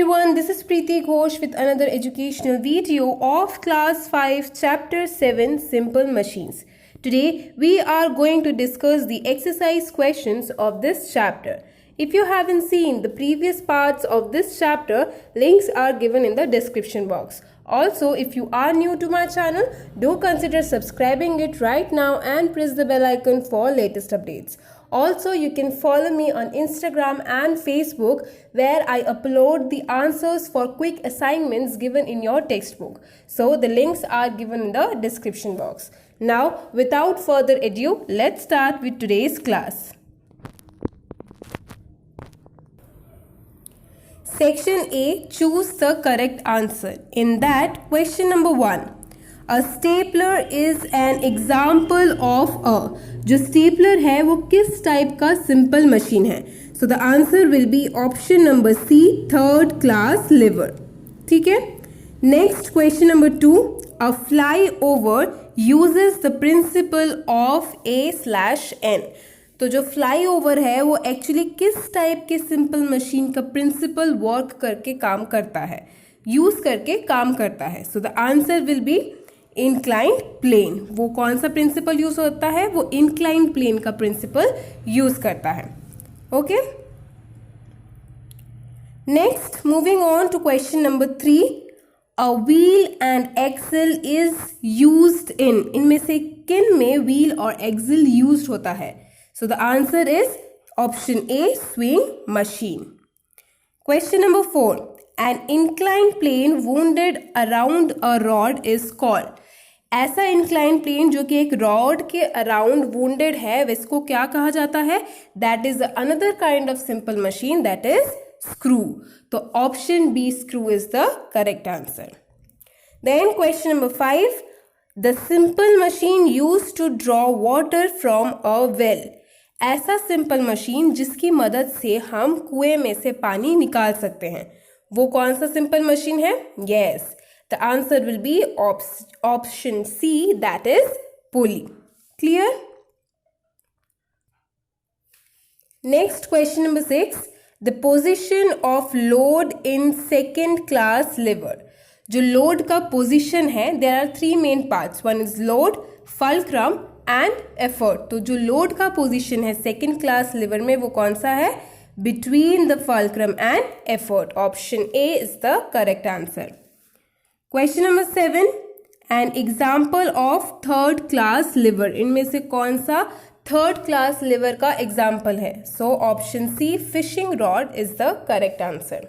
everyone, this is Preeti Ghosh with another educational video of class 5 chapter 7 simple machines. Today we are going to discuss the exercise questions of this chapter. If you haven't seen the previous parts of this chapter, links are given in the description box. Also, if you are new to my channel, do consider subscribing it right now and press the bell icon for latest updates. Also, you can follow me on Instagram and Facebook where I upload the answers for quick assignments given in your textbook. So, the links are given in the description box. Now, without further ado, let's start with today's class. Section A, choose the correct answer. In that, question number 1. A stapler is an example of a. जो stapler है वो किस type का simple machine है? So the answer will be option number C, third class lever. ठीक है. Next question number 2. A flyover uses the principle of A/N. तो जो फ्लाई ओवर है वो एक्चुअली किस टाइप के सिंपल मशीन का प्रिंसिपल वर्क करके काम करता है, यूज करके काम करता है? So the answer will be inclined plane. वो कौन सा प्रिंसिपल यूज होता है? वो इंक्लाइंड प्लेन का प्रिंसिपल यूज करता है. Okay. Next, moving on to question number 3. A wheel and axle is used in. इनमें से किन में व्हील और एक्सल यूज्ड होता है? So the answer is option A, swing machine. Question number 4. An inclined plane wounded around a rod is called. ऐसा inclined plane जो कि एक रॉड के अराउंड wounded है, इसको क्या कहा जाता है? That is another kind of simple machine, that is screw. तो option B, screw is the correct answer. Then question number 5. The simple machine used to draw water from a well. ऐसा simple machine जिसकी मदद से हम कुएं में से पानी निकाल सकते हैं, वो कौन सा सिंपल मशीन है? Yes, the answer will be option C, that is pulley. Clear. Next question number 6. The position of load in second class lever. जो लोड का पोजीशन है, there are 3 main parts. One is load, fulcrum and effort. तो जो load का position है second class liver में, वो कौन सा है? Between the fulcrum and effort. Option A is the correct answer. Question number 7. An example of third class liver. इनमें से कौन सा third class liver का example है? So option C, fishing rod is the correct answer.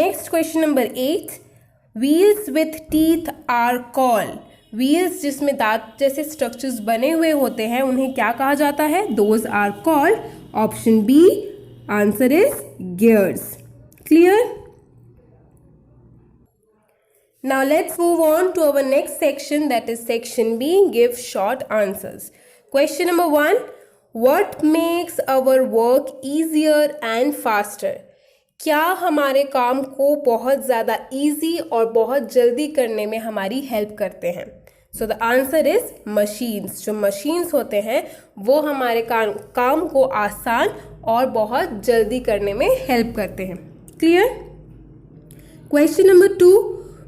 Next question number 8. Wheels with teeth are called. Wheels जिसमें दांत जैसे structures बने हुए होते हैं, उन्हें क्या कहा जाता है? Those are called. Option B, answer is gears. Clear? Now let's move on to our next section, that is section B, give short answers. Question number 1. What makes our work easier and faster? क्या हमारे काम को बहुत ज़्यादा easy और बहुत जल्दी करने में हमारी हेल्प करते हैं? सो द आंसर इज मशीन्स. जो मशीन्स होते हैं वो हमारे काम को आसान और बहुत जल्दी करने में हेल्प करते हैं. Clear. Question number 2.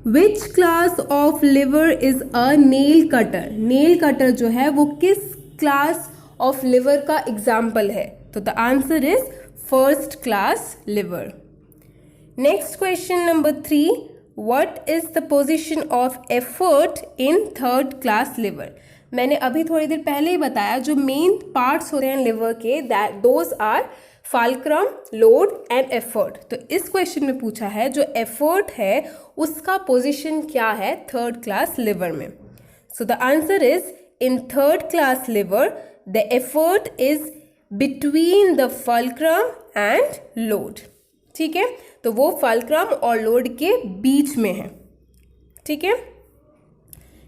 Which class of liver is a nail cutter. Nail cutter जो है वो किस क्लास ऑफ लिवर का एग्जाम्पल है? तो the answer is first class liver. Next question number 3. What is the position of effort in third class liver? मैंने अभी थोड़ी देर पहले ही बताया जो मेन पार्ट्स होते हैं लिवर के, those are fulcrum, load and effort. तो इस क्वेश्चन में पूछा है जो एफर्ट है उसका पोजीशन क्या है थर्ड क्लास लिवर में? सो the answer is in third class liver the effort is between the fulcrum and load. ठीक है, तो वो फल्क्रम और लोड के बीच में है. ठीक है.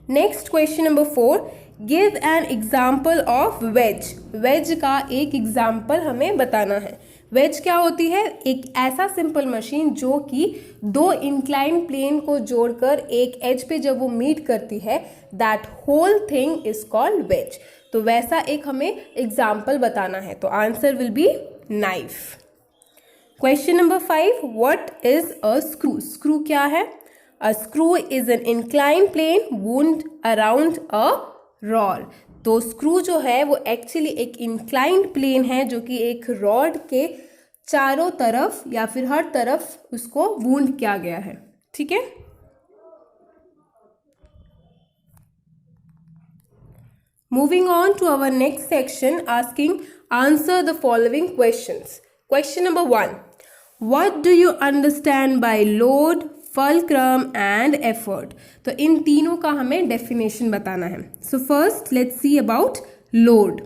Next question number 4. Give an example of wedge. Wedge का एक एग्जाम्पल हमें बताना है. वेज क्या होती है? एक ऐसा सिंपल मशीन जो कि 2 इंक्लाइन प्लेन को जोड़कर एक एज पे जब वो मीट करती है, that whole thing is called wedge. तो वैसा एक हमें एग्जाम्पल बताना है. तो answer will be knife. Question number 5, what is a screw? Screw क्या है? A screw is an incline plane wound around a rod. तो स्क्रू जो है वो एक्चुअली एक इंक्लाइंड प्लेन है जो कि एक रॉड के चारों तरफ या फिर हर तरफ उसको वुंड किया गया है। ठीक है, moving on to our next section, asking answer the following questions. Question number 1, what do you understand by load, fulcrum and effort? तो इन तीनों का हमें डेफिनेशन बताना है। So first let's see about load.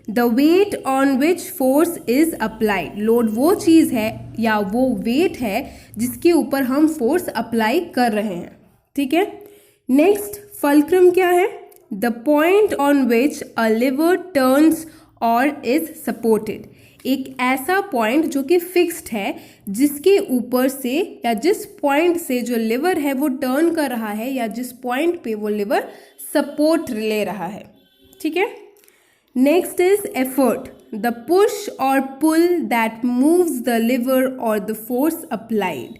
The weight on which force is applied. load वो चीज़ है या वो weight है जिसके ऊपर हम फोर्स अप्लाई कर रहे हैं। ठीक है, नेक्स्ट fulcrum क्या है? The point on which a lever turns or is supported. एक ऐसा पॉइंट जो कि फिक्स्ड है जिसके ऊपर से या जिस पॉइंट से जो लिवर है वो टर्न कर रहा है या जिस पॉइंट पे वो लिवर सपोर्ट ले रहा है। ठीक है, next is effort, the push और pull that moves the lever और द फोर्स अप्लाइड।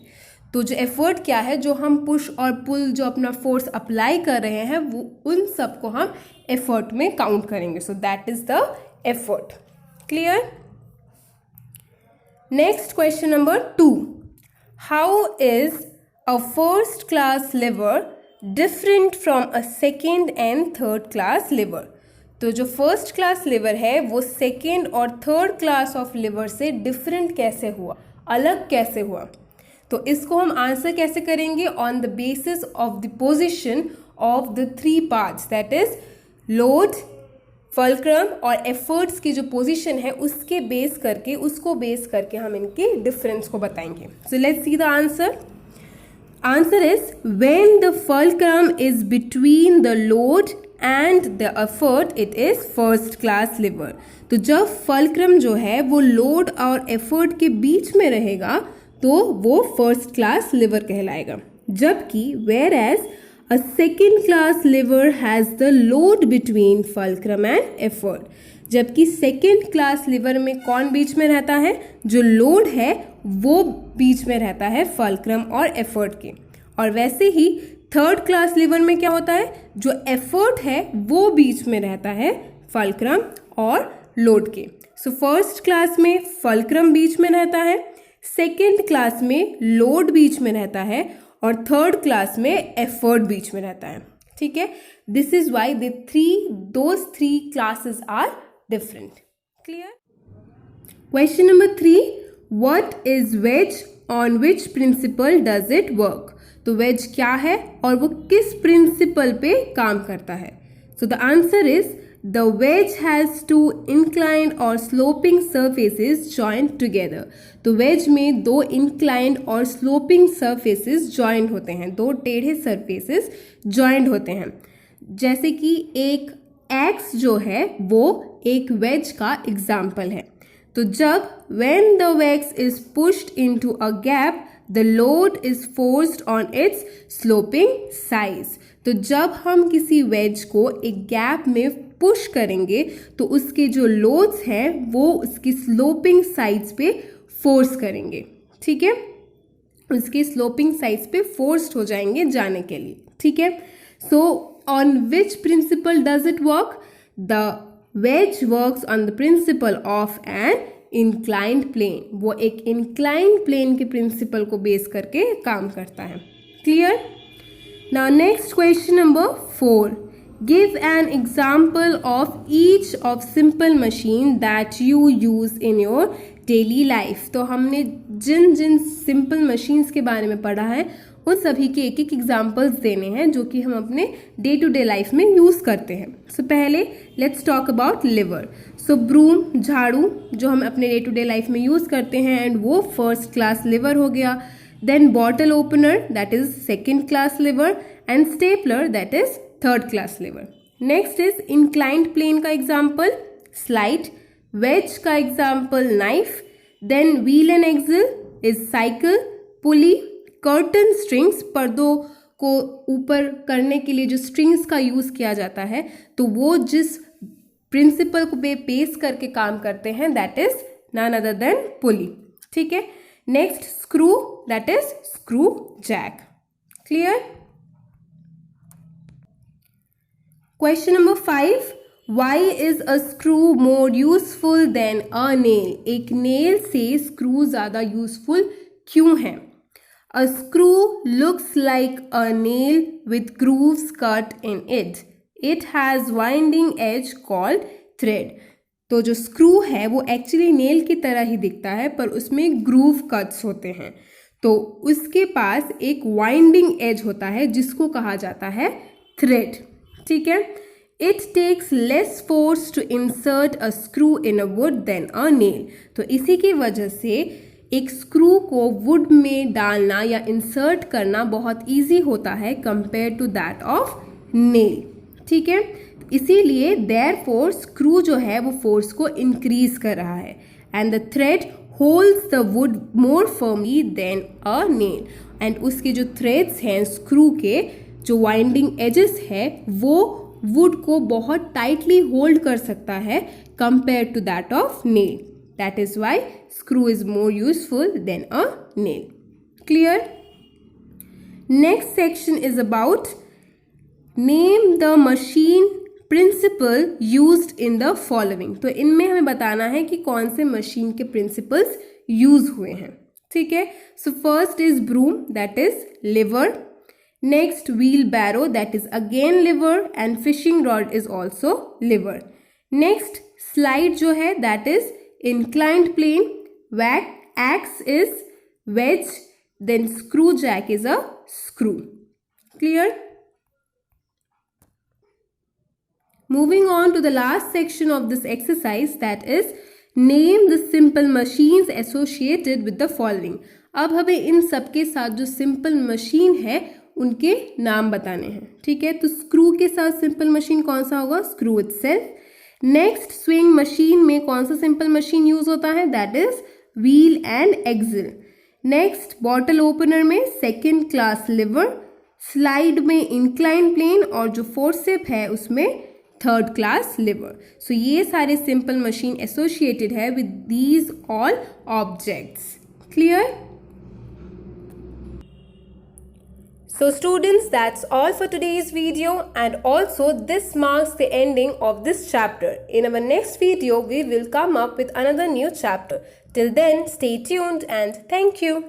तो जो एफर्ट क्या है, जो हम पुश और पुल जो अपना फोर्स अप्लाई कर रहे हैं वो उन सब को हम एफर्ट में काउंट करेंगे। So that is the effort. Clear? Next question number 2, how is a first class liver different from a second and third class liver? तो जो फर्स्ट क्लास लिवर है वो सेकेंड और थर्ड क्लास ऑफ लिवर से different कैसे हुआ, अलग कैसे हुआ? तो इसको हम आंसर कैसे करेंगे? On the basis of the position of the 3 parts, that is load, fulcrum और एफर्ट्स की जो पोजीशन है उसको बेस करके हम इनके डिफरेंस को बताएंगे। So let's see the answer. Answer is when the fulcrum is between the load and the effort it is first class liver. तो जब फल्क्रम जो है वो लोड और एफर्ट के बीच में रहेगा तो वो फर्स्ट क्लास लिवर कहलाएगा। जबकि whereas a second class lever has the load between fulcrum and effort. जबकि सेकेंड क्लास लिवर में कौन बीच में रहता है? जो लोड है वो बीच में रहता है फल्क्रम और एफर्ट के। और वैसे ही थर्ड क्लास लिवर में क्या होता है? जो एफर्ट है वो बीच में रहता है फल्क्रम और लोड के। सो फर्स्ट क्लास में फल्क्रम बीच में रहता है, सेकेंड क्लास में लोड बीच में रहता है और थर्ड क्लास में एफर्ट बीच में रहता है। ठीक है, this is why those three classes are different. Clear? Question number 3, what is wedge, on which principle does it work? तो वेज क्या है और वो किस प्रिंसिपल पे काम करता है? So the answer is the wedge has two inclined or sloping surfaces joined together. तो wedge में 2 inclined और sloping surfaces joined होते हैं, 2 टेढ़े surfaces joined होते हैं। जैसे कि एक axe जो है वो एक wedge का example है। तो जब when the wax is pushed into a gap the load is forced on its sloping sides. तो जब हम किसी वेज को एक गैप में पुश करेंगे तो उसके जो लोड्स हैं वो उसकी स्लोपिंग साइड्स पे फोर्स करेंगे। ठीक है, उसकी स्लोपिंग साइड्स पे फोर्स्ड हो जाएंगे जाने के लिए। ठीक है, so on which principle does it work? The wedge works on the principle of an inclined plane. वो एक इंक्लाइंड प्लेन के प्रिंसिपल को बेस करके काम करता है। Clear? Now next question number 4. Give an example of each of simple machine that you use in your daily life. तो हमने जिन जिन simple machines के बारे में पढ़ा है उन सभी के एक एक एग्जाम्पल्स देने हैं जो कि हम अपने डे टू डे लाइफ में यूज़ करते हैं। सो पहले let's talk about lever. So broom, झाड़ू जो हम अपने डे टू डे लाइफ में यूज़ करते हैं एंड वो फर्स्ट क्लास लिवर हो गया। Then bottle opener, that is second class liver, and stapler, that is third class liver. Next is inclined plane का example slide, wedge का example knife, then wheel and axle is cycle, pulley, curtain strings, पर्दों को ऊपर करने के लिए जो strings का यूज़ किया जाता है तो वो जिस प्रिंसिपल को बेस करके काम करते हैं that is none other than pulley. ठीक है, Next, screw, that is screw jack. Clear? Question number 5. Why is a screw more useful than a nail? एक nail से screw ज़्यादा useful क्यों है? A screw looks like a nail with grooves cut in it. It has winding edge called thread. तो जो screw है वो actually nail की तरह ही दिखता है, पर उसमें ग्रूव कट्स होते हैं। तो उसके पास एक वाइंडिंग एज होता है जिसको कहा जाता है थ्रेड। ठीक है। It takes less force to insert a screw in a wood than a nail. तो इसी की वजह से एक स्क्रू को वुड में डालना या इंसर्ट करना बहुत ईजी होता है compare to that of nail. ठीक है। इसीलिए देयरफॉर स्क्रू जो है वो फोर्स को इंक्रीज कर रहा है and the thread holds the wood more firmly than a nail. And उसके जो थ्रेड्स हैं स्क्रू के, जो वाइंडिंग एजेस है, वो वुड को बहुत टाइटली होल्ड कर सकता है compare to that of nail. That is why screw is more useful than a nail. Clear? Next section is about name the machine principle used in the following. तो इनमें हमें बताना है कि कौन से मशीन के प्रिंसिपल्स यूज हुए हैं। ठीक है। So first is broom, that is lever. Next, wheelbarrow, that is again liver, and fishing rod is also liver. Next, slide जो है that is inclined plane. Axe is wedge. Then screw jack is a screw. Clear? Moving on to the last section of this exercise, that is name the simple machines associated with the following. अब हमें इन सब के साथ जो simple machine है उनके नाम बताने हैं। ठीक है। तो स्क्रू के साथ सिंपल मशीन कौन सा होगा? Screw itself. Next, sewing machine में कौन सा सिंपल मशीन यूज होता है? That is wheel and axle. Next, bottle opener में सेकेंड क्लास लिवर। स्लाइड में इंक्लाइन प्लेन, और जो फोर्सेप है उसमें थर्ड क्लास लिवर। सो ये सारे सिंपल मशीन एसोसिएटेड है with these all objects. Clear? So students, that's all for today's video, and also this marks the ending of this chapter. In our next video, we will come up with another new chapter. Till then, stay tuned and thank you.